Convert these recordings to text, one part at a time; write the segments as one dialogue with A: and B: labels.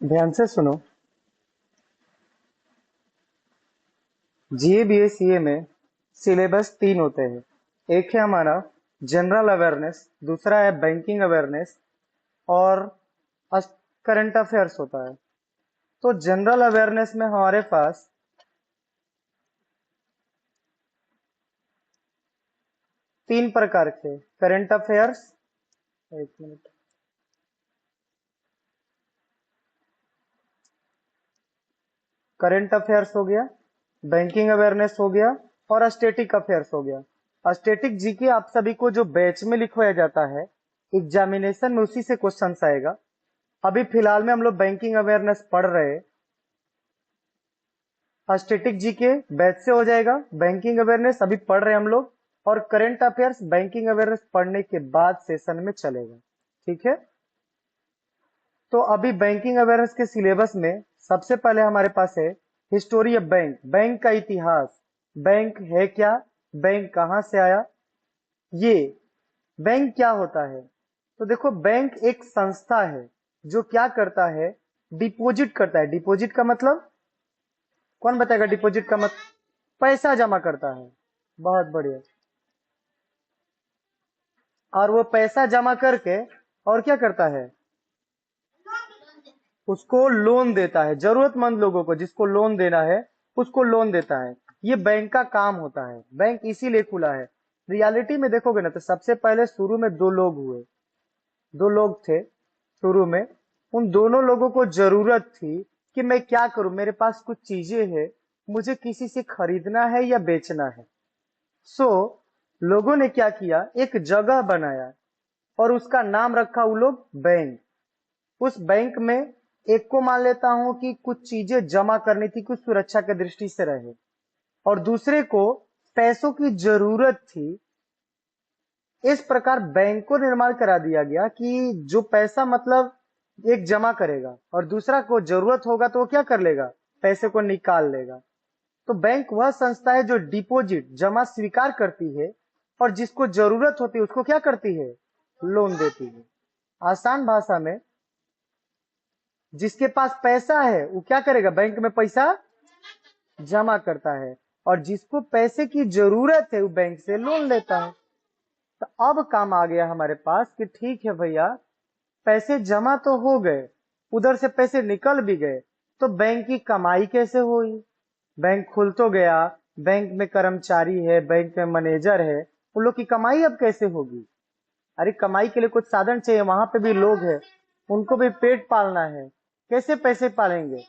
A: ध्यान से सुनो। जीए बीए सीए में सिलेबस 3 होते हैं। एक है हमारा जनरल अवेयरनेस, दूसरा है बैंकिंग अवेयरनेस और करंट अफेयर्स होता है। तो जनरल अवेयरनेस में हमारे पास 3 प्रकार के करंट अफेयर्स। एक मिनट। करंट अफेयर्स हो गया, बैंकिंग अवेयरनेस हो गया और स्टैटिक अफेयर्स हो गया। स्टैटिक जीके आप सभी को जो बैच में लिखवाया जाता है, एग्जामिनेशन में उसी से क्वेश्चन आएगा। अभी फिलहाल में हम लोग बैंकिंग अवेयरनेस पढ़ रहे हैं। स्टैटिक जीके बैच से हो जाएगा, बैंकिंग अवेयरनेस अभी पढ़ रहे हैं हम लोग, और करंट अफेयर्स बैंकिंग अवेयरनेस पढ़ने के बाद सेशन में चलेगा। ठीक है, तो अभी बैंकिंग अवेयरनेस के सिलेबस में सबसे पहले हमारे पास है हिस्टोरी ऑफ बैंक, बैंक का इतिहास। बैंक है क्या, बैंक कहां से आया, ये बैंक क्या होता है। तो देखो, बैंक एक संस्था है जो क्या करता है, डिपॉजिट करता है। डिपॉजिट का मतलब कौन बताएगा? डिपॉजिट का मतलब पैसा जमा करता है। बहुत बढ़िया। और वो पैसा जमा करके और क्या करता है, उसको लोन देता है। जरूरतमंद लोगों को जिसको लोन देना है उसको लोन देता है। ये बैंक का काम होता है। बैंक इसीलिए खुला है। रियलिटी में देखोगे ना, तो सबसे पहले शुरू में 2 लोग हुए। 2 लोग थे शुरू में। उन दोनों लोगों को जरूरत थी कि मैं क्या करूं, मेरे पास कुछ चीजें हैं, मुझे किसी से खरीदना है या बेचना है। सो लोगों ने क्या किया, एक जगह बनाया और उसका नाम रखा वो लोग बैंक। उस बैंक में एक को मान लेता हूं कि कुछ चीजें जमा करनी थी, कुछ सुरक्षा की दृष्टि से रहे, और दूसरे को पैसों की जरूरत थी। इस प्रकार बैंक को निर्माण करा दिया गया कि जो पैसा मतलब एक जमा करेगा और दूसरा को जरूरत होगा तो वो क्या कर लेगा, पैसे को निकाल लेगा। तो बैंक वह संस्था है जो डिपॉजिट जमा स्वीकार करती है और जिसको जरूरत होती है उसको क्या करती है, लोन देती है। आसान भाषा में, जिसके पास पैसा है वो क्या करेगा, बैंक में पैसा जमा करता है, और जिसको पैसे की जरूरत है वो बैंक से लोन लेता है। तो अब काम आ गया हमारे पास कि ठीक है भैया, पैसे जमा तो हो गए, उधर से पैसे निकल भी गए, तो बैंक की कमाई कैसे हुई। बैंक खुल तो गया, बैंक में कर्मचारी है, बैंक में मैनेजर है, उन लोग की कमाई अब कैसे होगी। अरे कमाई के लिए कुछ साधन चाहिए, वहां पे भी लोग हैं, उनको भी पेट पालना है, कैसे पैसे पालेंगे।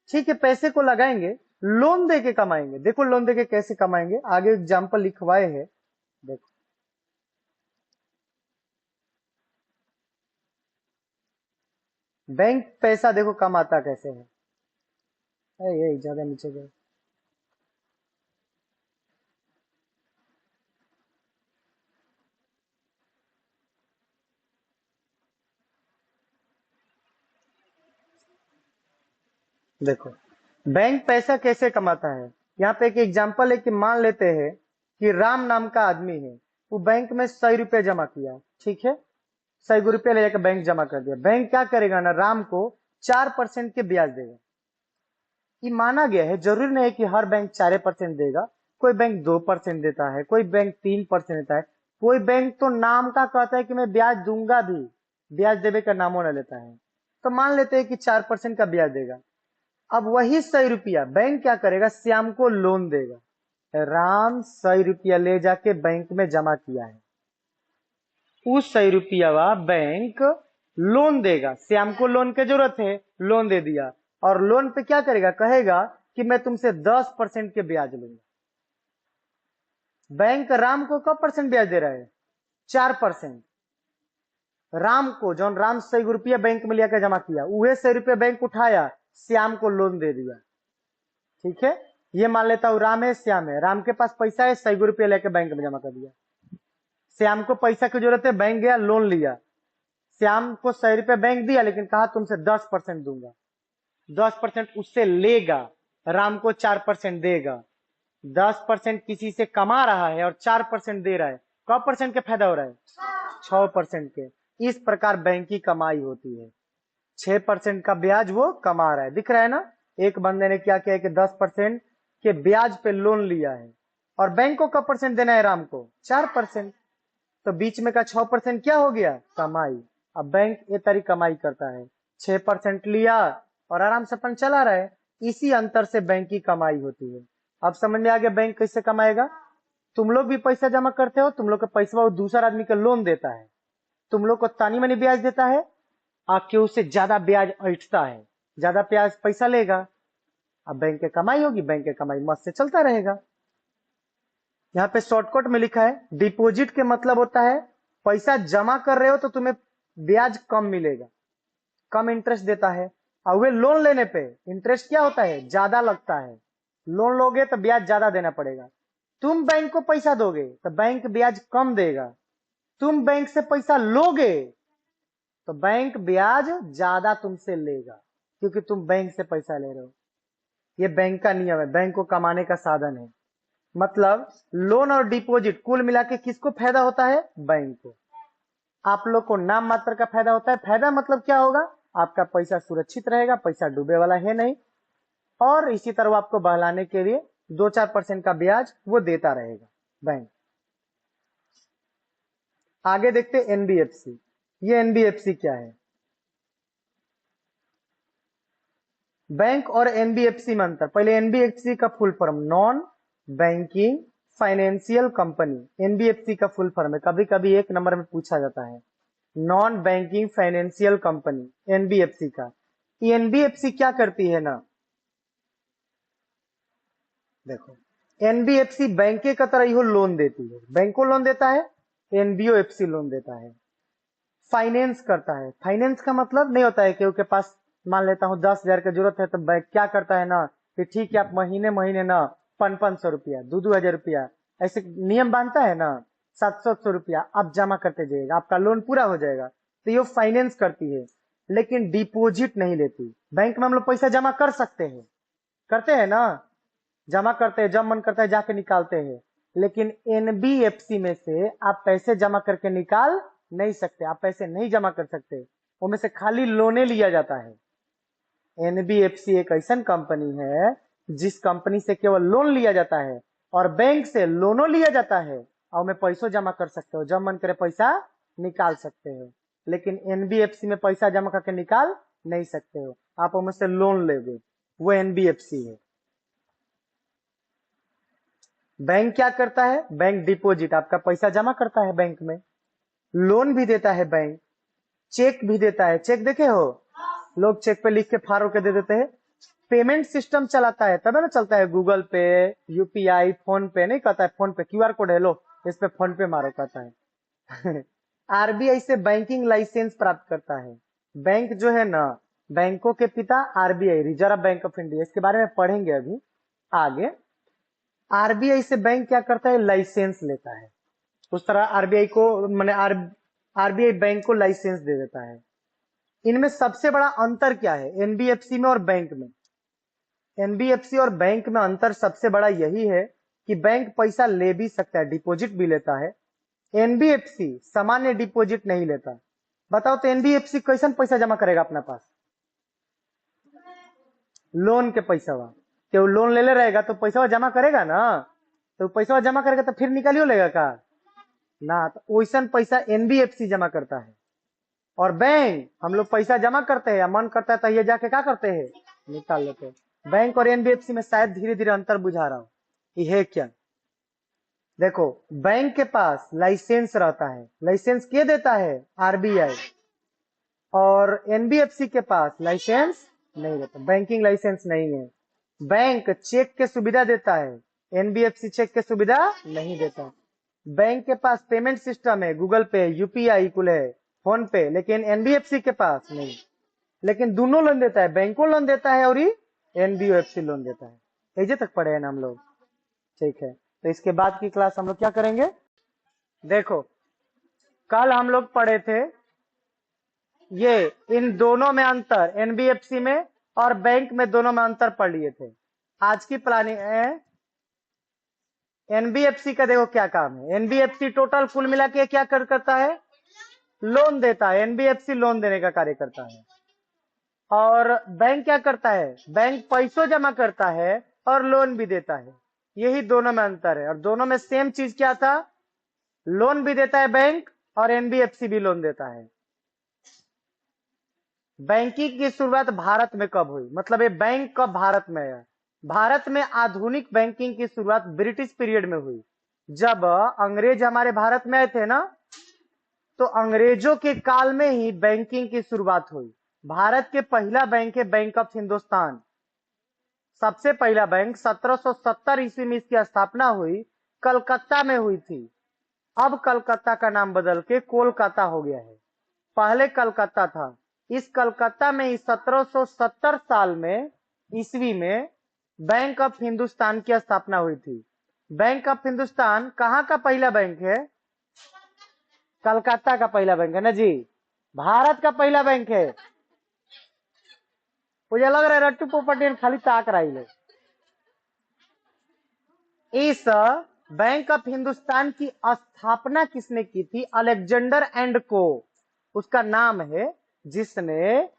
A: ठीक है, पैसे को लगाएंगे, लोन दे के कमाएंगे। देखो लोन दे के कैसे कमाएंगे, आगे एग्जाम्पल लिखवाए हैं। देखो, बैंक पैसा देखो कमाता कैसे है। ये ज्यादा नीचे गए। देखो बैंक पैसा कैसे कमाता है। यहाँ पे एक एग्जाम्पल है कि मान लेते हैं कि राम नाम का आदमी है, वो बैंक में 100 रुपया जमा किया। ठीक है, 100 रुपया ले जाकर बैंक जमा कर दिया। बैंक क्या करेगा ना, राम को 4% के ब्याज देगा। ये माना गया है, जरूरी नहीं है कि हर बैंक 4% देगा। कोई बैंक 2% देता है, कोई बैंक 3% देता है, कोई बैंक तो नाम का कहता है कि मैं ब्याज दूंगा भी, ब्याज देवे का नामो न लेता है। तो मान लेते हैं कि 4% का ब्याज देगा। अब वही 100 रुपया बैंक क्या करेगा, श्याम को लोन देगा। राम 100 रुपया ले जाके बैंक में जमा किया है, उस 100 रुपया बैंक लोन देगा। श्याम को लोन की जरूरत है, लोन दे दिया, और लोन पे क्या करेगा, कहेगा कि मैं तुमसे 10% के ब्याज लूंगा। बैंक राम को कब परसेंट ब्याज दे रहा है, 4%। राम को, जो राम 100 रुपया बैंक में लेकर जमा किया, वह 100 रुपया बैंक उठाया, श्याम को लोन दे दिया। ठीक है, ये मान लेता हूं राम है, श्याम है, राम के पास पैसा है, 100 रुपया लेकर बैंक में जमा कर दिया। श्याम को पैसा की जरूरत है, बैंक गया लोन लिया। श्याम को 100 रुपया बैंक दिया, लेकिन कहा तुमसे 10% दूंगा। 10% उससे लेगा, राम को 4% देगा। 10% किसी से कमा रहा है और 4% दे रहा है, कब परसेंट का फायदा हो रहा है, 6% के। इस प्रकार बैंक की कमाई होती है। 6% का ब्याज वो कमा रहा है, दिख रहा है ना। एक बंदे ने क्या किया कि 10% के ब्याज पे लोन लिया है, और बैंक को कब परसेंट देना है राम को? 4%। तो बीच में का 6% क्या हो गया? कमाई। अब बैंक ये तरी कमाई करता है, 6% लिया और आराम से अपन चला रहा है। इसी अंतर से बैंक की कमाई होती है। अब समझ में आ गया बैंक कैसे कमाएगा। तुम लोग भी पैसा जमा करते हो, तुम लोग का पैसा वो दूसरा आदमी का लोन देता है, तुम लोग को तानी मनी ब्याज देता है, आके उससे ज्यादा ब्याज ऐंठता है, ज्यादा ब्याज पैसा लेगा। अब बैंक की कमाई होगी, बैंक की कमाई मस्त से चलता रहेगा। यहाँ पे शॉर्टकट में लिखा है डिपॉजिट के मतलब होता है पैसा जमा कर रहे हो तो तुम्हें ब्याज कम मिलेगा, कम इंटरेस्ट देता है। और वे लोन लेने पे इंटरेस्ट क्या होता है? ज्यादा लगता है। लोन लोगे तो ब्याज ज्यादा देना पड़ेगा। तुम बैंक को पैसा दोगे तो बैंक ब्याज कम देगा, तुम बैंक से पैसा लोगे तो बैंक ब्याज ज्यादा तुमसे लेगा, क्योंकि तुम बैंक से पैसा ले रहे हो। ये बैंक का नियम है, बैंक को कमाने का साधन है। मतलब लोन और डिपॉजिट कुल मिला के किसको फायदा होता है? बैंक को। आप लोग को नाम मात्र का फायदा होता है। फायदा मतलब क्या होगा? आपका पैसा सुरक्षित रहेगा, पैसा डूबे वाला है नहीं, और इसी तरह आपको बहलाने के लिए 2-4% का ब्याज वो देता रहेगा बैंक। आगे देखते एनबीएफसी। ये एनबीएफसी क्या है? बैंक और एनबीएफसी में अंतर। पहले एनबीएफसी का full form non banking financial company, NBFC का फुल फॉर्म है। कभी कभी एक नंबर में पूछा जाता है, non banking financial company NBFC का। ये एनबीएफसी क्या करती है ना, देखो एनबीएफसी बैंक का तरह ही लोन देती है। बैंक को लोन देता है, एनबीओएफसी लोन देता है। फाइनेंस करता है। फाइनेंस का मतलब नहीं होता है कि उसके पास मान लेता हूं 10,000 की जरूरत है तो बैंक क्या करता है ना कि ठीक है आप महीने महीने ना 500-500 रुपया 2,000 रुपया ऐसे नियम बांधता है ना, 700 रुपया आप जमा करते जाइएगा, आपका लोन पूरा हो जाएगा। तो ये फाइनेंस करती है, लेकिन डिपॉजिट नहीं लेती। बैंक में हम लोग पैसा जमा कर सकते हैं, करते हैं ना, जमा करते हैं, जब मन करता है जाके निकालते हैं। लेकिन एनबीएफसी में से आप पैसे जमा करके निकाल नहीं सकते, आप पैसे नहीं जमा कर सकते, उनमें से खाली लोने लिया जाता है। एनबीएफसी एक ऐसा कंपनी है जिस कंपनी से केवल लोन लिया जाता है, और बैंक से लोनो लिया जाता है, और में पैसों जमा कर सकते हो, जब मन करे पैसा निकाल सकते हो। लेकिन एनबीएफसी में पैसा जमा करके निकाल नहीं सकते हो, आप उनमें से लोन लोगे, वो एनबीएफसी है। बैंक क्या करता है? बैंक डिपॉजिट, आपका पैसा जमा करता है बैंक में। लोन भी देता है बैंक, चेक भी देता है। चेक देखे हो? लोग चेक पे लिख के फाड़ के दे देते हैं। पेमेंट सिस्टम चलाता है, तब है ना चलता है गूगल पे, यूपीआई, फोन पे नहीं कहता है, फोन पे क्यूआर कोड है, लो इस पे फोन पे मारो कहता है। आरबीआई से बैंकिंग लाइसेंस प्राप्त करता है। बैंक जो है ना, बैंकों के पिता RBI, reserve bank of India, इसके बारे में पढ़ेंगे अभी आगे। आरबीआई से बैंक क्या करता है? लाइसेंस लेता है। उस तरह आरबीआई को मैंने आरबीआई बैंक को लाइसेंस दे देता है। इनमें सबसे बड़ा अंतर क्या है एनबीएफसी में और बैंक में? एनबीएफसी और बैंक में अंतर सबसे बड़ा यही है कि बैंक पैसा ले भी सकता है, डिपॉजिट भी लेता है। एनबीएफसी सामान्य डिपॉजिट नहीं लेता। बताओ तो एनबीएफसी कैसा पैसा जमा करेगा अपने पास? लोन के पैसा वा कि लोन ले रहेगा तो पैसा जमा करेगा ना, तो पैसा जमा करेगा तो फिर निकालियो लेगा का ना, तो वैसा पैसा एनबीएफसी जमा करता है। और बैंक, हम लोग पैसा जमा करते हैं या मन करता है तो ये जाके क्या करते हैं? निकाल लेते हैं। बैंक और एनबीएफसी में शायद धीरे धीरे अंतर बुझा रहा हूं, ये है क्या? देखो बैंक के पास लाइसेंस रहता है, लाइसेंस के देता है? आरबीआई। और एनबीएफसी के पास लाइसेंस नहीं रहता, बैंकिंग लाइसेंस नहीं है। बैंक चेक के सुविधा देता है, एनबीएफसी चेक के सुविधा नहीं देता। बैंक के पास पेमेंट सिस्टम है, गूगल पे, यूपीआई कुल है, फोन पे, लेकिन एनबीएफसी के पास नहीं। लेकिन दोनों लोन देता है, बैंक को लोन देता है और एनबीएफसी लोन देता है। ऐसे तक पढ़े हैं ना हम लोग, ठीक है। तो इसके बाद की क्लास हम लोग क्या करेंगे? देखो कल हम लोग पढ़े थे ये इन दोनों में अंतर, एनबीएफसी में और बैंक में, दोनों में अंतर पढ़ लिए थे। आज की प्लानिंग है एनबीएफसी का, देखो क्या काम है। एनबीएफसी टोटल कुल मिला के क्या करता है? लोन देता है। एनबीएफसी लोन देने का कार्य करता है। और बैंक क्या करता है, बैंक पैसों जमा करता है और लोन भी देता है। यही दोनों में अंतर है, और दोनों में सेम चीज क्या था, लोन भी देता है बैंक और एनबीएफसी भी लोन देता है। बैंकिंग की शुरुआत भारत में कब हुई, मतलब ये बैंक कब भारत में आया। भारत में आधुनिक बैंकिंग की शुरुआत ब्रिटिश पीरियड में हुई। जब अंग्रेज हमारे भारत में आए थे ना, तो अंग्रेजों के काल में ही बैंकिंग की शुरुआत हुई। भारत के पहला बैंक है बैंक ऑफ हिंदुस्तान। सबसे पहला बैंक 1770 ईस्वी में इसकी स्थापना हुई, कलकत्ता में हुई थी। अब कलकत्ता का नाम बदल के कोलकाता हो गया है, पहले कलकत्ता था। इस कलकत्ता में 1770 साल में ईस्वी में बैंक ऑफ हिंदुस्तान की स्थापना हुई थी। बैंक ऑफ हिंदुस्तान कहाँ का पहला बैंक है, कलकत्ता का पहला बैंक है ना जी, भारत का पहला बैंक है। मुझे लग रहा है रट्टू पोपटी खाली ताक रही है। इस बैंक ऑफ हिंदुस्तान की स्थापना किसने की थी, अलेक्जेंडर एंड को उसका नाम है, जिसने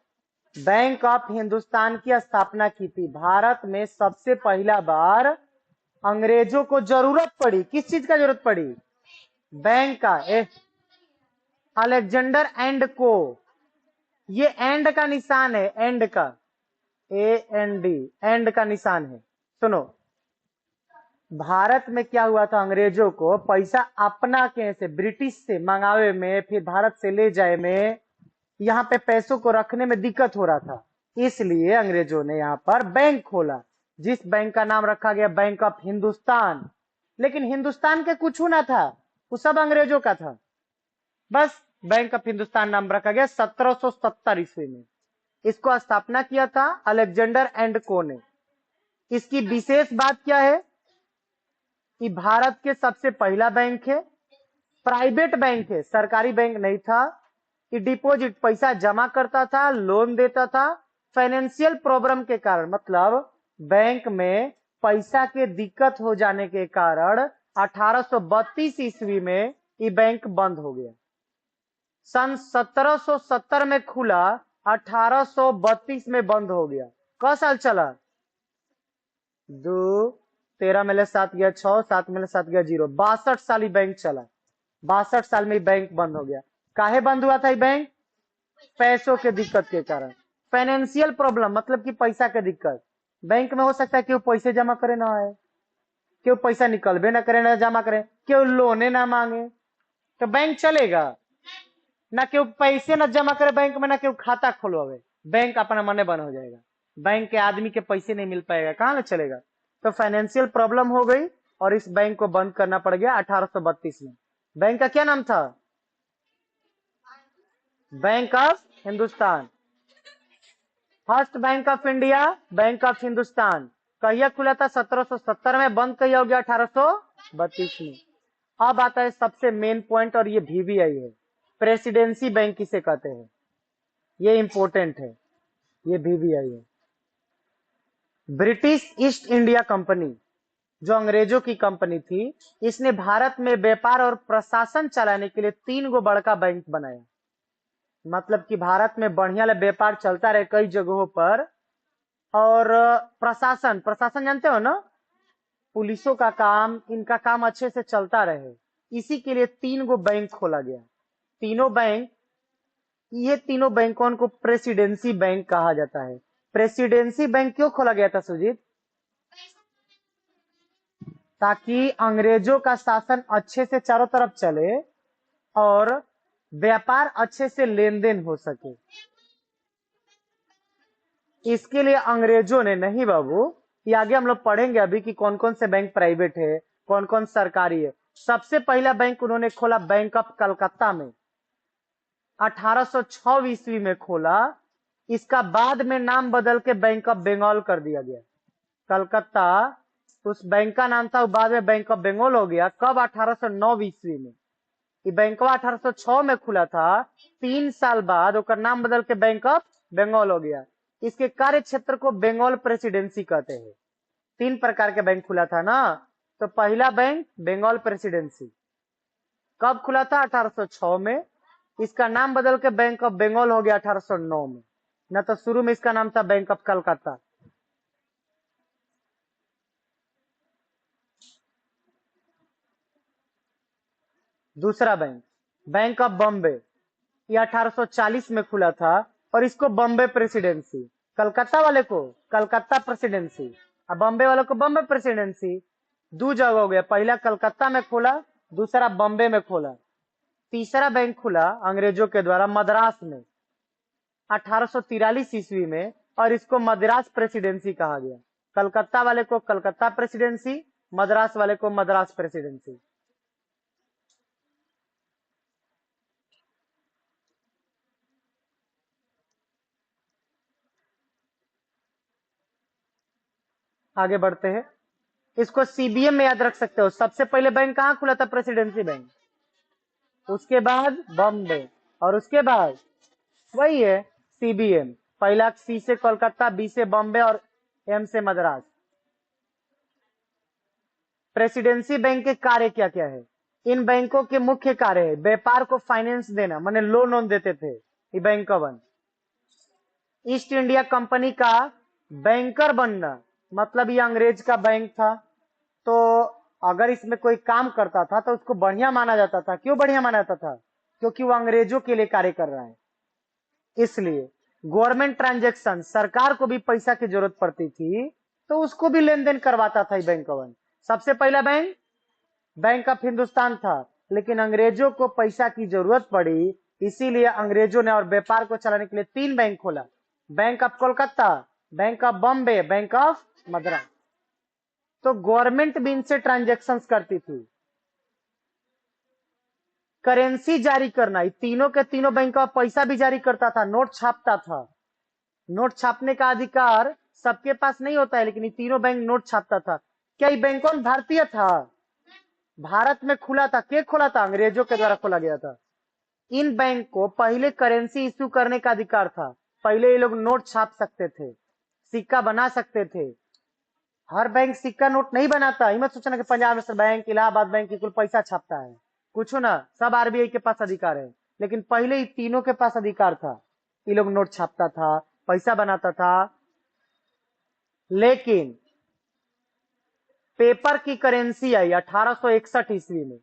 A: बैंक ऑफ हिंदुस्तान की स्थापना की थी। भारत में सबसे पहला बार अंग्रेजों को जरूरत पड़ी, किस चीज का जरूरत पड़ी, बैंक का। अलेक्जेंडर एंड को, ये एंड का निशान है, एंड का, AND, एंड का निशान है। सुनो, भारत में क्या हुआ था, अंग्रेजों को पैसा अपना के से ब्रिटिश से मंगावे में, फिर भारत से ले जाए में, यहाँ पे पैसों को रखने में दिक्कत हो रहा था। इसलिए अंग्रेजों ने यहाँ पर बैंक खोला, जिस बैंक का नाम रखा गया बैंक ऑफ हिंदुस्तान। लेकिन हिंदुस्तान के कुछ ना था, वो सब अंग्रेजों का था, बस बैंक ऑफ हिंदुस्तान नाम रखा गया 1770 ईस्वी में। इसको स्थापना किया था अलेक्जेंडर एंड को ने। इसकी विशेष बात क्या है कि भारत के सबसे पहला बैंक है, प्राइवेट बैंक है, सरकारी बैंक नहीं था। कि डिपॉजिट पैसा जमा करता था, लोन देता था। फाइनेंशियल प्रॉब्लम के कारण, मतलब बैंक में पैसा के दिक्कत हो जाने के कारण 1832 ईस्वी में ये बैंक बंद हो गया। सन 1770 में खुला, 1832 में बंद हो गया। क साल चला, 2 13 में 7 गया 6, 7 में 7 गया 0, 62 साल ही बैंक चला। 62 साल में बैंक बंद हो गया। काहे बंद हुआ था ये बैंक, पैसों के दिक्कत के कारण। फाइनेंशियल प्रॉब्लम मतलब कि पैसा के दिक्कत। बैंक में हो सकता है कि वो पैसे जमा करे ना आए, क्यों पैसा निकलबे ना करे, ना जमा करे, क्यों लोने ना मांगे, तो बैंक चलेगा ना, क्यों पैसे ना जमा करे बैंक में, ना क्यों खाता खोलवावे, बैंक अपना मने बंद हो जाएगा। बैंक के आदमी के पैसे नहीं मिल पाएगा, कहां से चलेगा। तो फाइनेंशियल प्रॉब्लम हो गई और इस बैंक को बंद करना पड़ गया 1832 में। बैंक का क्या नाम था, bank of Hindustan. First bank of India bank of Hindustan कहिया खुला था, 1770 में, बंद कहिया हो गया 1832 में। अब आता है सबसे मेन पॉइंट, और ये VVI है, प्रेसिडेंसी बैंक किसे कहते हैं, ये इंपॉर्टेंट है, ये VVI है। ब्रिटिश ईस्ट इंडिया कंपनी, जो अंग्रेजों की कंपनी थी, इसने भारत में व्यापार और प्रशासन चलाने के लिए 3 गो बड़का बैंक बनाया। मतलब कि भारत में बढ़िया व्यापार चलता रहे कई जगहों पर, और प्रशासन, प्रशासन जानते हो ना, पुलिसों का काम, इनका काम अच्छे से चलता रहे, इसी के लिए 3 गो बैंक खोला गया। तीनों बैंक, ये तीनों बैंकों को प्रेसिडेंसी बैंक कहा जाता है। प्रेसिडेंसी बैंक क्यों खोला गया था सुजीत, ताकि अंग्रेजों का शासन अच्छे से चारों तरफ चले और व्यापार अच्छे से लेन देन हो सके। इसके लिए अंग्रेजों ने, नहीं बाबू, ये आगे हम लोग पढ़ेंगे अभी कि कौन कौन से बैंक प्राइवेट है, कौन कौन सरकारी है। सबसे पहला बैंक उन्होंने खोला बैंक ऑफ कलकत्ता में, 1806 ईस्वी में खोला। इसका बाद में नाम बदल के बैंक ऑफ बंगाल कर दिया गया। कलकत्ता उस बैंक का नाम था, बाद में बैंक ऑफ बंगाल हो गया। कब, 1809 ईस्वी में। ये बैंक 1806 में खुला था, 3 साल बाद उसका नाम बदल के बैंक ऑफ बंगाल हो गया। इसके कार्य क्षेत्र को बंगाल प्रेसिडेंसी कहते हैं। 3 प्रकार के बैंक खुला था ना, तो पहला बैंक बंगाल प्रेसिडेंसी कब खुला था, 1806 में। इसका नाम बदल के बैंक ऑफ बंगाल हो गया 1809 में। न तो शुरू में इसका नाम था बैंक ऑफ कलकत्ता। दूसरा बैंक, बैंक ऑफ बॉम्बे, ये 1840 में खुला था और इसको बॉम्बे प्रेसिडेंसी, कलकत्ता वाले को कलकत्ता प्रेसिडेंसी, अब बॉम्बे वाले को बॉम्बे प्रेसिडेंसी। दो जगह हो गया, पहला कलकत्ता में खोला, दूसरा बॉम्बे में खोला। तीसरा बैंक खुला अंग्रेजों के द्वारा मद्रास में 1843 ईस्वी में, और इसको मद्रास प्रेसिडेंसी कहा गया। कलकत्ता वाले को कलकत्ता प्रेसिडेंसी, मद्रास वाले को मद्रास प्रेसिडेंसी। आगे बढ़ते हैं, इसको सीबीएम में याद रख सकते हो। सबसे पहले बैंक कहां खुला था? प्रेसिडेंसी बैंक, उसके बाद बॉम्बे, और उसके बाद वही है सीबीएम। पहला सी से कोलकाता, बी से बॉम्बे और एम से मद्रास। प्रेसिडेंसी बैंक के कार्य क्या क्या है? इन बैंकों के मुख्य कार्य है व्यापार को फाइनेंस देना, माने लोन वोन देते थे ये bank one. East India company का बैंकर बनना, मतलब ये अंग्रेज का बैंक था, तो अगर इसमें कोई काम करता था तो उसको बढ़िया माना जाता था। क्यों बढ़िया माना जाता था? क्योंकि वो अंग्रेजों के लिए कार्य कर रहा है। इसलिए गवर्नमेंट ट्रांजैक्शन, सरकार को भी पैसा की जरूरत पड़ती थी तो उसको भी लेन देन करवाता था बैंक वन। सबसे पहला बैंक बैंक ऑफ हिंदुस्तान था, लेकिन अंग्रेजों को पैसा की जरूरत पड़ी, इसीलिए अंग्रेजों ने और व्यापार को चलाने के लिए 3 बैंक खोला, bank of Kolkata, bank of Bombay, bank of Madras. तो गवर्नमेंट भी इनसे ट्रांजैक्शन करती थी। करेंसी जारी करना, तीनों के तीनों बैंक का पैसा भी जारी करता था, नोट छापता था। नोट छापने का अधिकार सबके पास नहीं होता है, लेकिन ये तीनों बैंक नोट छापता था। क्या ये बैंक कौन भारतीय था? भारत में खुला था। के खोला था? अंग्रेजों के द्वारा खोला गया था। इन बैंक को पहले करेंसी इश्यू करने का अधिकार था। पहले ये लोग नोट छाप सकते थे, सिक्का बना सकते थे। हर बैंक सिक्का नोट नहीं बनाता। ही मत सोचना कि Punjab national bank, Allahabad bank की कुल पैसा छापता है, कुछ ना, सब आरबीआई के पास अधिकार है। लेकिन पहले ही तीनों के पास अधिकार था। ये लोग नोट छापता था, पैसा बनाता था। लेकिन पेपर की करेंसी आई 1861 ईस्वी में।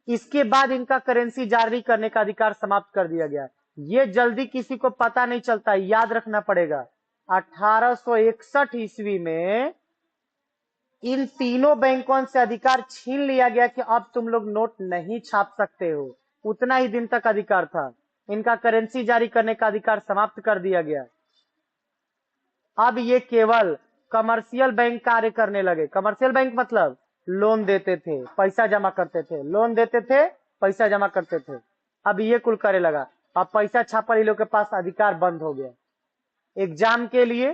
A: इसके बाद इनका करेंसी जारी करने का अधिकार समाप्त कर दिया गया। ये जल्दी किसी को पता नहीं चलता, याद रखना पड़ेगा। 1861 ईस्वी में इन तीनों बैंकों से अधिकार छीन लिया गया कि अब तुम लोग नोट नहीं छाप सकते हो। उतना ही दिन तक अधिकार था। इनका करेंसी जारी करने का अधिकार समाप्त कर दिया गया। अब ये केवल कमर्शियल बैंक कार्य करने लगे। कमर्शियल बैंक मतलब लोन देते थे, पैसा जमा करते थे, लोन देते थे, पैसा जमा करते थे। अब ये कुल करे लगा। अब पैसा छापने वालों के पास अधिकार बंद हो गया। एग्जाम के लिए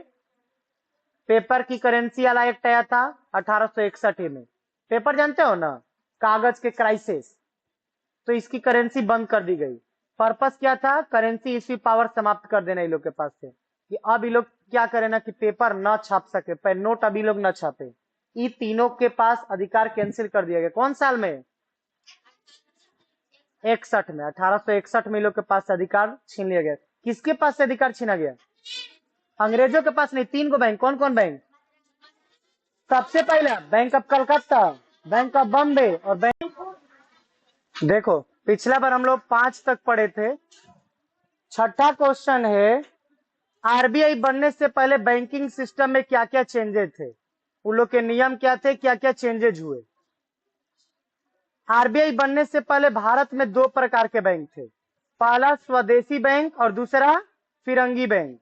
A: पेपर की करेंसी वाला एक्ट आया था 1861 में। पेपर जानते हो ना, कागज के क्राइसिस, तो इसकी करेंसी बंद कर दी गई। पर्पस क्या था? करेंसी इश्यू पावर समाप्त कर देना इन लोग के पास से, कि अब ये लोग क्या करे ना कि पेपर ना छाप सके, पर नोट अभी लोग ना छापे। ये तीनों के पास अधिकार कैंसिल कर दिया गया। कौन साल में? 61 में। 1861 में लोग के पास अधिकार छीन लिया गया। किसके पास से अधिकार छीना गया? अंग्रेजों के पास नहीं। 3 गो बैंक। कौन कौन बैंक? सबसे पहला bank of Calcutta, bank of Bombay और बैंक, देखो पिछला बार हम लोग 5 तक पढ़े थे। छठा क्वेश्चन है, आरबीआई बनने से पहले बैंकिंग सिस्टम में क्या क्या चेंजेस थे? उन लोग के नियम क्या थे, क्या क्या चेंजेज हुए? आरबीआई बनने से पहले भारत में 2 प्रकार के बैंक थे। पहला स्वदेशी बैंक और दूसरा फिरंगी बैंक।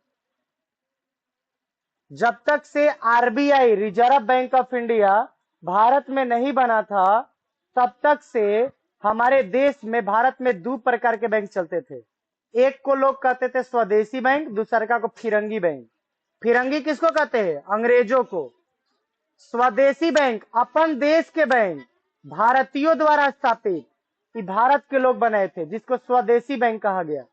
A: जब तक से RBI, reserve bank of India, Bharat में नहीं बना था, तब तक से हमारे देश में, भारत में 2 प्रकार के बैंक चलते थे। एक को लोग कहते थे स्वदेशी बैंक, दूसरा को फिरंगी बैंक। फिरंगी किसको कहते हैं? अंग्रेजों को। स्वदेशी बैंक अपन देश के बैंक, भारतीयों द्वारा स्थापित, ये भारत के लोग बनाए थे, जिसको स्वदेशी बैंक कहा गया।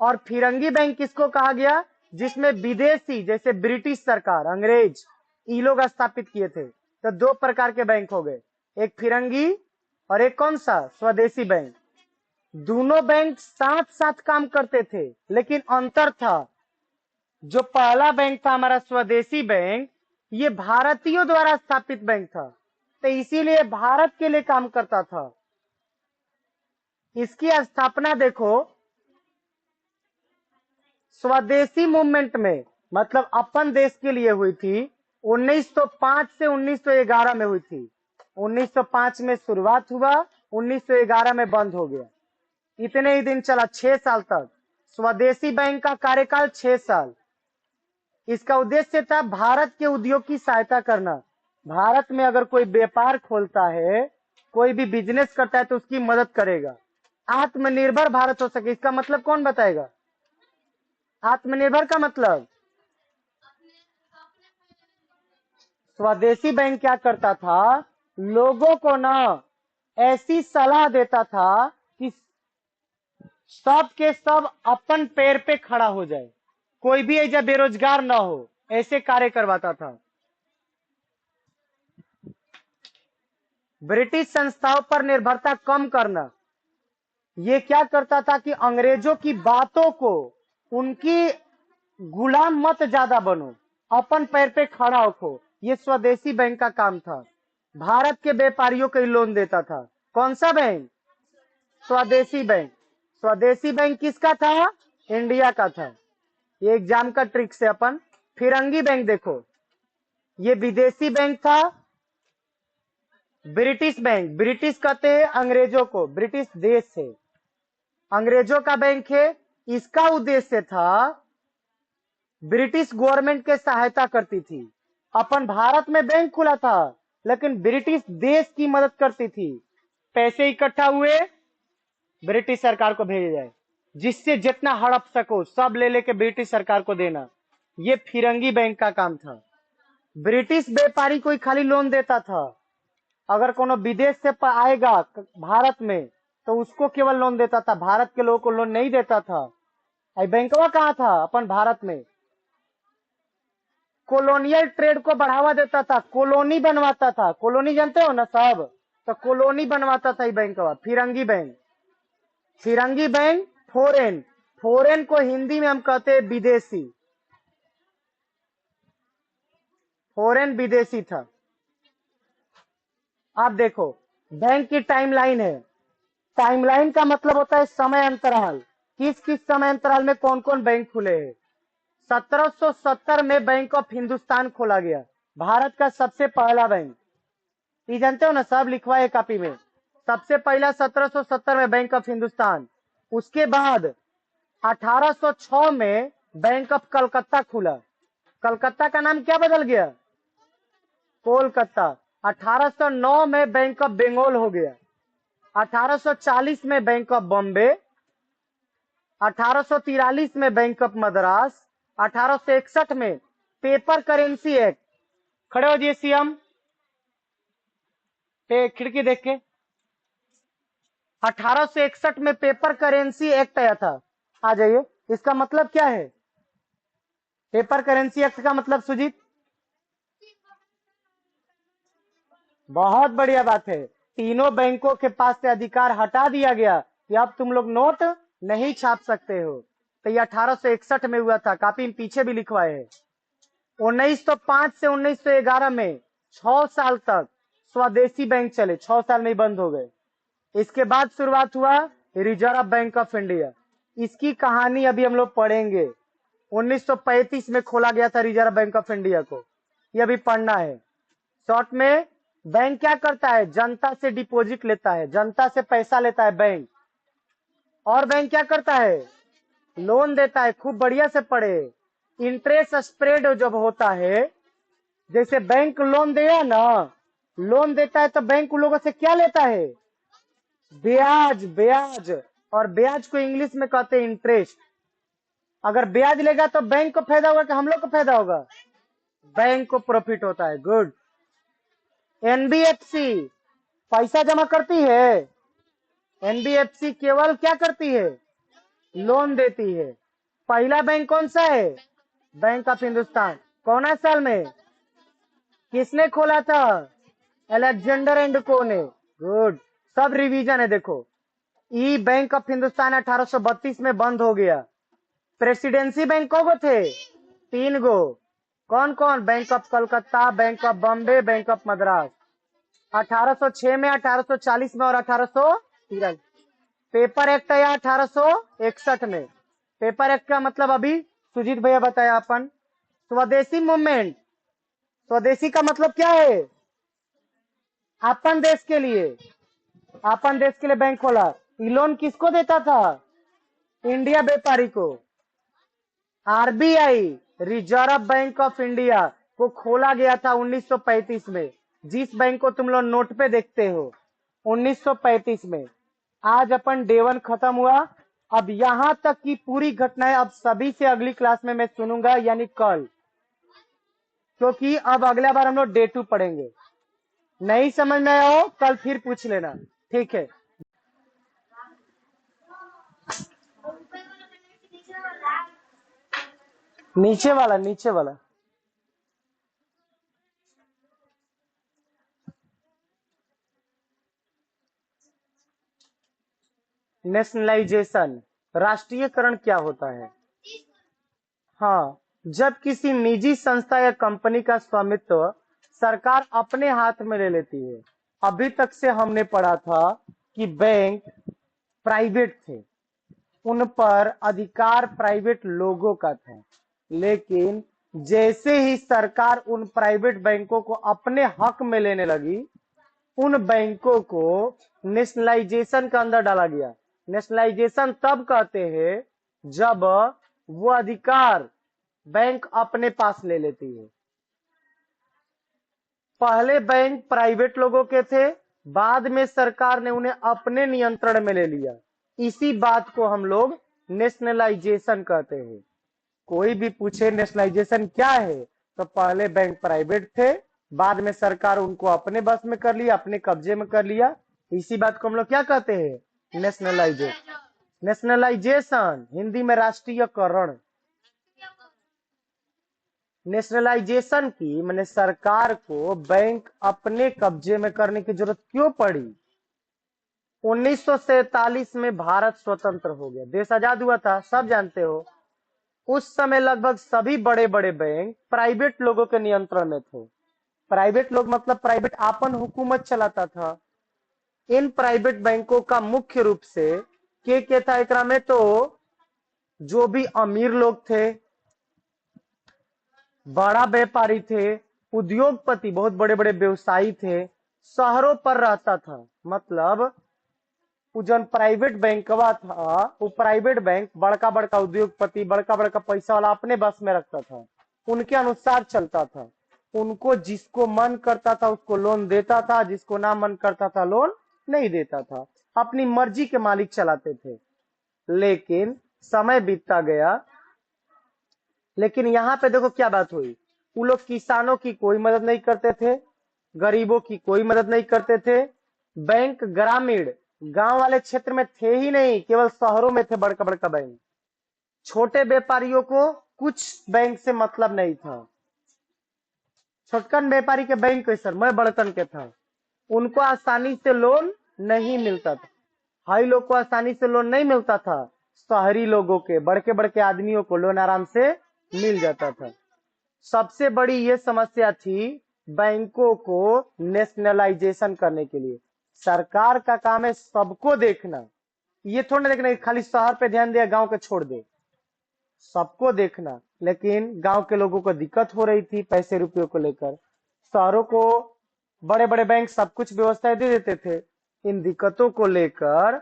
A: और फिरंगी बैंक किसको कहा गया? जिसमें विदेशी, जैसे ब्रिटिश सरकार, अंग्रेज, ये लोग स्थापित किए थे। तो 2 प्रकार के बैंक हो गए, एक फिरंगी और एक कौन सा? स्वदेशी बैंक। दोनों बैंक साथ साथ काम करते थे, लेकिन अंतर था, जो पहला बैंक था हमारा स्वदेशी बैंक, ये भारतीयों द्वारा स्थापित बैंक था, तो इसीलिए भारत के लिए काम करता था। इसकी स्थापना देखो स्वदेशी मूवमेंट में, मतलब अपन देश के लिए हुई थी, 1905 से 1911 में हुई थी। 1905 में शुरुआत हुआ, 1911 में बंद हो गया। इतने ही दिन चला, 6 साल तक। स्वदेशी बैंक का कार्यकाल 6 साल। इसका उद्देश्य था भारत के उद्योग की सहायता करना। भारत में अगर कोई व्यापार खोलता है, कोई भी बिजनेस करता है, तो उसकी मदद करेगा, आत्मनिर्भर भारत हो सके। इसका मतलब कौन बताएगा? आत्मनिर्भर का मतलब, स्वदेशी बैंक क्या करता था, लोगों को ना ऐसी सलाह देता था कि सब के सब अपन पैर पे खड़ा हो जाए, कोई भी ऐसा बेरोजगार ना हो, ऐसे कार्य करवाता था। ब्रिटिश संस्थाओं पर निर्भरता कम करना, ये क्या करता था कि अंग्रेजों की बातों को, उनकी गुलाम मत ज्यादा बनो, अपन पैर पे खड़ा हो। ये स्वदेशी बैंक का काम था। भारत के व्यापारियों को लोन देता था। कौन सा बैंक? स्वदेशी बैंक। स्वदेशी बैंक किसका था? इंडिया का था। ये एग्जाम का ट्रिक से अपन फिरंगी बैंक देखो, ये विदेशी बैंक था। ब्रिटिश बैंक, ब्रिटिश कहते हैं अंग्रेजों को, ब्रिटिश देश से अंग्रेजों का बैंक है। इसका उद्देश्य था, ब्रिटिश गवर्नमेंट के सहायता करती थी। अपन भारत में बैंक खुला था, लेकिन ब्रिटिश देश की मदद करती थी। पैसे इकट्ठा हुए, ब्रिटिश सरकार को भेजे जाए, जिससे जितना हड़प सको सब ले लेके ब्रिटिश सरकार को देना। ये फिरंगी बैंक का काम था। ब्रिटिश व्यापारी कोई खाली लोन देता था, अगर कोनो विदेश से आएगा भारत में, तो उसको केवल लोन देता था, भारत के लोगों को लोन नहीं देता था। बैंकवा कहाँ था? अपन भारत में। कॉलोनियल ट्रेड को बढ़ावा देता था, कॉलोनी बनवाता था। कॉलोनी जानते हो ना सब, तो कॉलोनी बनवाता था ये बैंकवा, फिरंगी बैंक। फिरंगी बैंक फॉरेन, फॉरेन को हिंदी में हम कहते हैं विदेशी। फॉरेन विदेशी था। आप देखो, बैंक की टाइमलाइन है। टाइमलाइन का मतलब होता है समय अंतराल, किस किस समय अंतराल में कौन कौन बैंक खुले हैं। 1770 में बैंक ऑफ हिंदुस्तान खोला गया, भारत का सबसे पहला बैंक। ये जानते हो ना, सब लिखवा है कॉपी में। सबसे पहला 1770 में बैंक ऑफ हिंदुस्तान। उसके बाद 1806 में बैंक ऑफ कलकत्ता खुला। कलकत्ता का नाम क्या बदल गया? कोलकाता। 1809 में बैंक ऑफ बंगाल हो गया। 1840 में बैंक ऑफ बॉम्बे। 1843 में बैंक ऑफ मद्रास। 1861 में पेपर करेंसी एक्ट। खड़े हो जी सीएम, खिड़की देख के। 1861 में पेपर करेंसी एक्ट आया था। आ जाइए, इसका मतलब क्या है? पेपर करेंसी एक्ट का मतलब सुजीत? बहुत बढ़िया बात है। तीनों बैंकों के पास से अधिकार हटा दिया गया कि अब तुम लोग नोट नहीं छाप सकते हो। तो ये 1861 में हुआ था, काफी पीछे भी लिखवाए है। 1905 से 1911 में 6 साल तक स्वदेशी बैंक चले, 6 साल में ही बंद हो गए। इसके बाद शुरुआत हुआ रिजर्व बैंक ऑफ इंडिया। इसकी कहानी अभी हम लोग पढ़ेंगे। 1935 में खोला गया था रिजर्व बैंक ऑफ इंडिया को, ये अभी पढ़ना है। शॉर्ट में, बैंक क्या करता है? जनता से डिपॉजिट लेता है, जनता से पैसा लेता है बैंक। और बैंक क्या करता है? लोन देता है। खूब बढ़िया से पढ़े। इंटरेस्ट स्प्रेड जब होता है, जैसे बैंक लोन देगा ना, लोन देता है तो बैंक लोगों से क्या लेता है? ब्याज। ब्याज, और ब्याज को इंग्लिश में कहते हैं इंटरेस्ट। अगर ब्याज लेगा तो बैंक को फायदा होगा कि हम लोग को फायदा होगा? बैंक को प्रॉफिट होता है। गुड। एनबीएफसी पैसा जमा करती है। एनबीएफसी केवल क्या करती है? लोन देती है। पहला बैंक कौन सा है? Bank of Hindustan. कौन साल में? किसने खोला था? अलेक्जेंडर एंड को ने। गुड। सब रिवीजन है देखो। ई बैंक ऑफ हिंदुस्तान 1832 में बंद हो गया। प्रेसिडेंसी बैंक को थे 3 गो। कौन कौन? Bank of Calcutta, bank of Bombay, bank of Madras. 1806 में, 1840 में और 1813। पेपर एक्ट आया 1861 में। पेपर एक्ट का मतलब अभी सुजीत भैया बताया अपन। स्वदेशी मूवमेंट, स्वदेशी का मतलब क्या है? अपन देश के लिए, अपन देश के लिए बैंक खोला। ये लोन किसको देता था? इंडिया व्यापारी को। RBI, reserve bank of India को खोला गया था 1935 में। जिस बैंक को तुम लोग नोट पे देखते हो 1935 में। आज अपन डे 1 खत्म हुआ। अब यहां तक की पूरी घटनाएं अब सभी से अगली क्लास में मैं सुनूंगा, यानी कल, क्योंकि अब अगला बार हम लोग डे 2 पढ़ेंगे। नहीं समझ में आया हो कल फिर पूछ लेना, ठीक है? नीचे वाला, नीचे वाला। नेशनलाइजेशन, राष्ट्रीयकरण क्या होता है? हाँ, जब किसी निजी संस्था या कंपनी का स्वामित्व सरकार अपने हाथ में ले लेती है। अभी तक से हमने पढ़ा था कि बैंक प्राइवेट थे, उन पर अधिकार प्राइवेट लोगों का था। लेकिन जैसे ही सरकार उन प्राइवेट बैंकों को अपने हक में लेने लगी, उन बैंकों को नेशनलाइजेशन के अंदर डाला गया। नेशनलाइजेशन तब कहते हैं जब वो अधिकार बैंक अपने पास ले लेती है। पहले बैंक प्राइवेट लोगों के थे, बाद में सरकार ने उन्हें अपने नियंत्रण में ले लिया। इसी बात को हम लोग नेशनलाइजेशन कहते हैं। कोई भी पूछे नेशनलाइजेशन क्या है, तो पहले बैंक प्राइवेट थे, बाद में सरकार उनको अपने बस में कर लिया, अपने कब्जे में कर लिया। इसी बात को हम लोग क्या कहते हैं? नेशनलाइजेशन। नेशनलाइजेशन हिंदी में राष्ट्रीयकरण। नेशनलाइजेशन की मैंने सरकार को बैंक अपने कब्जे में करने की जरूरत क्यों पड़ी? 1947 में भारत स्वतंत्र हो गया, देश आजाद हुआ था, सब जानते हो। उस समय लगभग सभी बड़े बड़े बैंक प्राइवेट लोगों के नियंत्रण में थे। प्राइवेट लोग मतलब प्राइवेट आपन हुकूमत चलाता था। इन प्राइवेट बैंकों का मुख्य रूप से के था एकरा में? तो जो भी अमीर लोग थे, बड़ा व्यापारी थे, उद्योगपति, बहुत बड़े बड़े व्यवसायी थे, शहरों पर रहता था। मतलब जो प्राइवेट बैंकवा था, वो प्राइवेट बैंक बड़का बड़का उद्योगपति, बड़का बड़का पैसा वाला अपने बस में रखता था, उनके अनुसार चलता था। उनको जिसको मन करता था उसको लोन देता था, जिसको ना मन करता था लोन नहीं देता था। अपनी मर्जी के मालिक चलाते थे। लेकिन समय बीतता गया। लेकिन यहाँ पे देखो क्या बात हुई। वो लोग किसानों की कोई मदद नहीं करते थे, गरीबों की कोई मदद नहीं करते थे। बैंक ग्रामीण, गांव वाले क्षेत्र में थे ही नहीं, केवल शहरों में थे बड़का बड़का बैंक। छोटे व्यापारियों को कुछ बैंक से मतलब नहीं था। छोटकन व्यापारी के बैंक कैसे? मैं बड़कन के था, उनको आसानी से लोन नहीं मिलता था। हाई लोग को आसानी से लोन नहीं मिलता था, शहरी लोगों के, बड़के बड़के आदमियों को लोन आराम से मिल जाता था। सबसे बड़ी ये समस्या थी बैंकों को नेशनलाइजेशन करने के लिए। सरकार का काम है सबको देखना, ये थोड़ा देखना कि खाली शहर पे ध्यान दिया, गांव के छोड़ दे, सबको देखना। लेकिन गांव के लोगों को दिक्कत हो रही थी पैसे रुपयों को लेकर। शहरों को बड़े बड़े बैंक सब कुछ व्यवस्थाएं दे देते थे। इन दिक्कतों को लेकर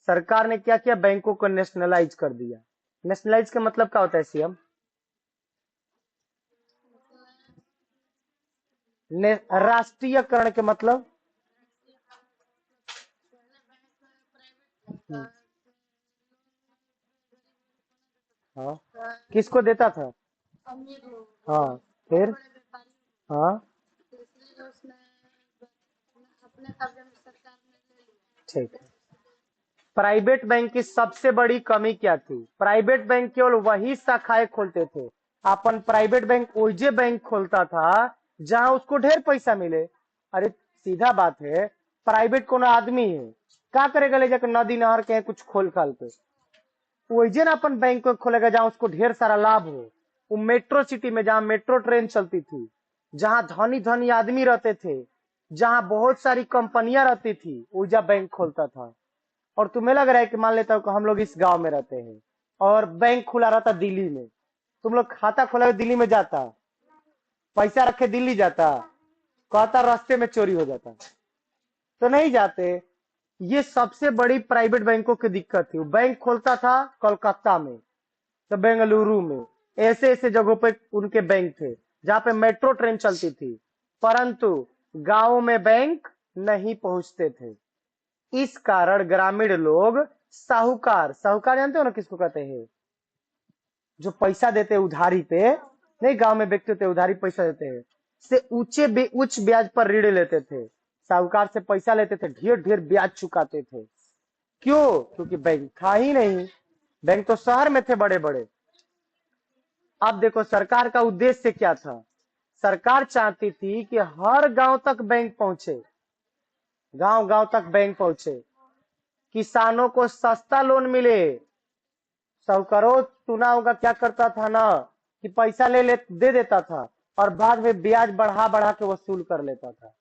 A: सरकार ने क्या किया? बैंकों को नेशनलाइज कर दिया। नेशनलाइज का मतलब क्या होता है सीएम? राष्ट्रीयकरण के मतलब? हाँ, किसको देता था? हाँ, फिर? हाँ, ठीक है। प्राइवेट बैंक की सबसे बड़ी कमी क्या थी? प्राइवेट बैंक केवल वही शाखाएं खोलते थे। अपन प्राइवेट बैंक ओइजे बैंक खोलता था जहां उसको ढेर पैसा मिले। अरे सीधा बात है, प्राइवेट कोनो आदमी है, क्या करेगा, ले जाकर नदी नहर के कुछ खोल खाल पे वही ना अपन बैंक को खोलेगा जहां उसको ढेर सारा लाभ हो। वो मेट्रो सिटी में जहां मेट्रो ट्रेन चलती थी, जहां धनी धनी आदमी रहते थे, जहां बहुत सारी कंपनियां रहती थी, ऊर्जा बैंक खोलता था। और तुम्हें लग रहा है कि मान लेता हूँ कि हम लोग इस गांव में रहते हैं और बैंक खुला रहता दिल्ली में, तुम लोग खाता खोला दिल्ली में जाता, पैसा रखे दिल्ली जाता, कहता रास्ते में चोरी हो जाता, तो नहीं जाते। ये सबसे बड़ी प्राइवेट बैंकों की दिक्कत थी। बैंक खोलता था कोलकाता में, तो बेंगलुरु में, ऐसे ऐसे जगहों पे उनके बैंक थे जहां पे मेट्रो ट्रेन चलती थी, परंतु गांव में बैंक नहीं पहुंचते थे। इस कारण ग्रामीण लोग साहूकार, साहूकार जानते हो ना किसको कहते हैं, जो पैसा देते हैं उधारी पे, नहीं गांव में व्यक्ति होते उधारी पैसा देते हैं, से उच्च ब्याज पर ऋण लेते थे, साहूकार से पैसा लेते थे, ढेर ढेर ब्याज चुकाते थे। क्यों? क्योंकि बैंक था ही नहीं, बैंक तो शहर में थे बड़े बड़े। अब देखो सरकार का उद्देश्य क्या था, सरकार चाहती थी कि हर गांव तक बैंक पहुंचे, गांव गांव तक बैंक पहुंचे, किसानों को सस्ता लोन मिले। साहूकारों सुना होगा क्या करता था ना, कि पैसा दे देता था और बाद में ब्याज बढ़ा बढ़ा के वसूल कर लेता था।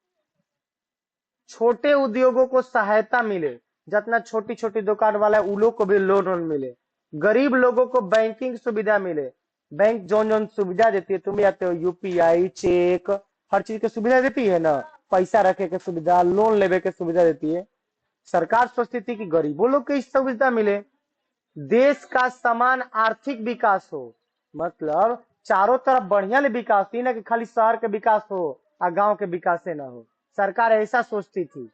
A: छोटे उद्योगों को सहायता मिले, जितना छोटी छोटी दुकान वाला है उन लोग को भी लोन मिले, गरीब लोगों को बैंकिंग सुविधा मिले। बैंक जो जो सुविधा देती है, तुम आते हो यूपीआई, चेक, हर चीज की सुविधा देती है ना, पैसा रखे के सुविधा, लोन लेवे के सुविधा देती है। सरकार सोचती थी कि गरीबों लोग को इस सुविधा मिले, देश का समान आर्थिक विकास हो, मतलब चारों तरफ बढ़िया विकास, ही ना कि खाली शहर के विकास हो और गांव के विकास से ना हो। सरकार ऐसा सोचती थी।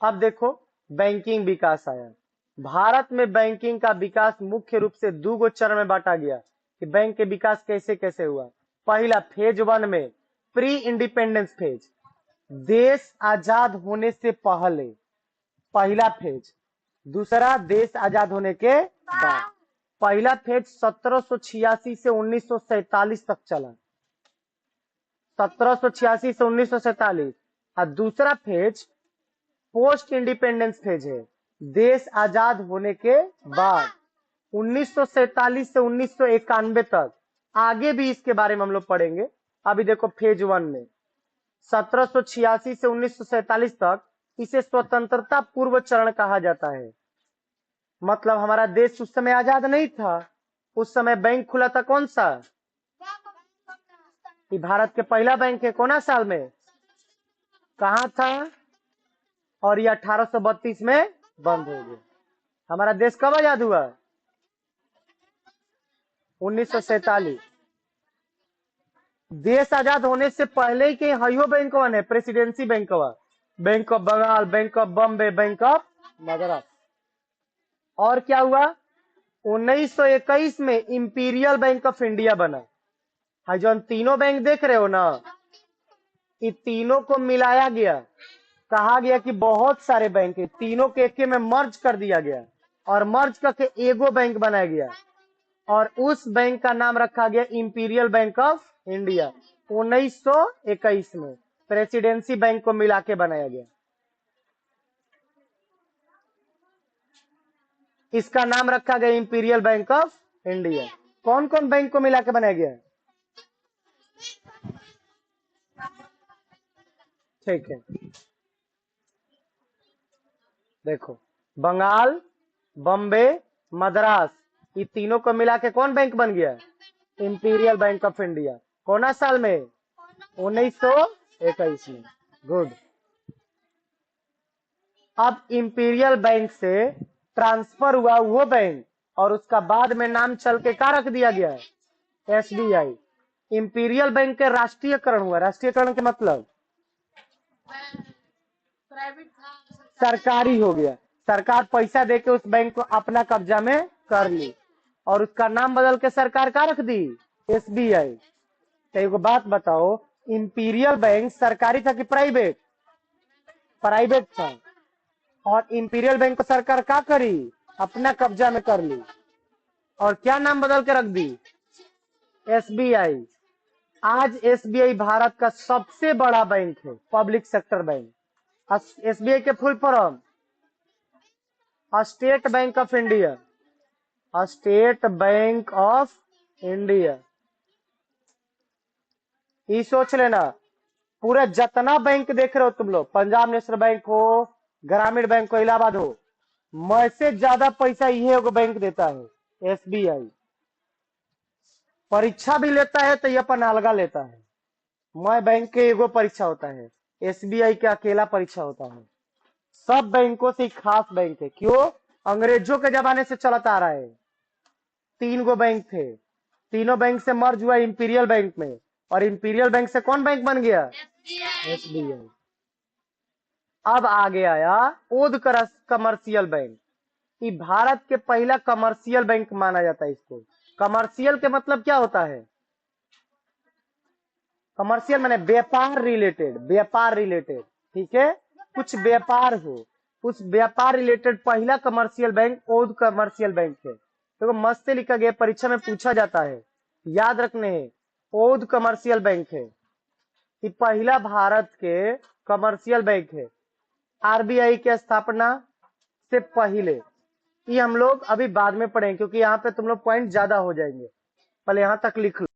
A: अब देखो बैंकिंग विकास आया। भारत में बैंकिंग का विकास मुख्य रूप से दो चरण में बांटा गया कि बैंक के विकास कैसे कैसे हुआ। पहला फेज 1 में प्री इंडिपेंडेंस फेज, देश आजाद होने से पहले, पहला फेज। दूसरा देश आजाद होने के बाद। पहला फेज 1786 से 1947 तक चला, 1786 से 1947। और दूसरा फेज पोस्ट इंडिपेंडेंस फेज है, देश आजाद होने के बाद 1947 से 1991 तक। आगे भी इसके बारे में हम लोग पढ़ेंगे। अभी देखो फेज 1 में 1786 से 1947 तक, इसे स्वतंत्रता पूर्व चरण कहा जाता है। मतलब हमारा देश उस समय आजाद नहीं था, उस समय बैंक खुला था कौन सा, ये भारत के पहला बैंक है, कौन साल में, कहा था, और ये 1832 में बंद हो गया। हमारा देश कब आजाद हुआ, 1947। देश आजाद होने से पहले के हयो बैंक वन है, presidency bank one, bank of Bengal, bank of Bombay, bank of Madras. और क्या हुआ, 1921 में इंपीरियल बैंक ऑफ इंडिया बना है। जो तीनों बैंक देख रहे हो ना, इन तीनों को मिलाया गया, कहा गया कि बहुत सारे बैंक है, तीनों के एक में मर्ज कर दिया गया और मर्ज करके एगो बैंक बनाया गया, और उस बैंक का नाम रखा गया इंपीरियल बैंक ऑफ इंडिया। 1921 में प्रेसिडेंसी बैंक को मिला के बनाया गया। इसका नाम रखा गया इंपीरियल बैंक ऑफ इंडिया। कौन कौन बैंक को मिला के बनाया गया, ठीक है, देखो बंगाल, बॉम्बे, मद्रास, ये तीनों को मिला के कौन बैंक बन गया, इंपीरियल बैंक ऑफ इंडिया। कौन साल में, 1921 में। गुड। अब इंपीरियल बैंक से ट्रांसफर हुआ वो बैंक, और उसका बाद में नाम चल के क्या रख दिया गया है, एसबीआई। इंपीरियल बैंक के राष्ट्रीयकरण हुआ। राष्ट्रीयकरण के मतलब सरकारी हो गया, सरकार पैसा देके उस बैंक को अपना कब्जा में कर ली, और उसका नाम बदल के सरकार का रख दी, एसबीआई। तो एक बात बताओ, इंपीरियल बैंक सरकारी था कि प्राइवेट, प्राइवेट था, और इंपीरियल बैंक को सरकार क्या करी, अपना कब्जा में कर ली, और क्या नाम बदल के रख दी, एसबीआई। आज एसबीआई भारत का सबसे बड़ा बैंक है, पब्लिक सेक्टर बैंक। एसबीआई के full form state bank of India, state bank of India. ये सोच लेना, पूरा जितना बैंक देख रहे हो तुम लोग, पंजाब नेशनल बैंक हो, ग्रामीण बैंक हो, इलाहाबाद हो, मैं से ज्यादा पैसा ये एगो बैंक देता है एसबीआई। परीक्षा भी लेता है तो ये अपन अलगा लेता है। मैं बैंक के एगो परीक्षा होता है, एसबीआई के अकेला परीक्षा होता है। सब बैंकों से खास बैंक है। क्यों? अंग्रेजों के जमाने से चलता आ रहा है। 3 गो बैंक थे, तीनों बैंक से मर्ज हुआ इंपीरियल बैंक में, और इंपीरियल बैंक से कौन बैंक बन गया? एसबीआई। अब आगे आया ओद कमर्शियल बैंक। ये भारत के पहला कमर्शियल बैंक माना जाता है इसको। कमर्शियल के मतलब क्या होता है? कमर्शियल माने व्यापार रिलेटेड, व्यापार रिलेटेड, ठीक है, कुछ व्यापार हो, उस व्यापार रिलेटेड पहला कमर्शियल बैंक ओद कमर्शियल बैंक है। तो मस्त से लिखा गया, परीक्षा में पूछा जाता है, याद रखने है। ओद कमर्शियल बैंक है, ये पहला भारत के कमर्शियल बैंक है। आरबीआई की स्थापना से पहले, ये हम लोग अभी बाद में पढ़ेंगे क्योंकि यहाँ पे तुम लोग पॉइंट ज्यादा हो जाएंगे, पहले यहाँ तक लिख लो।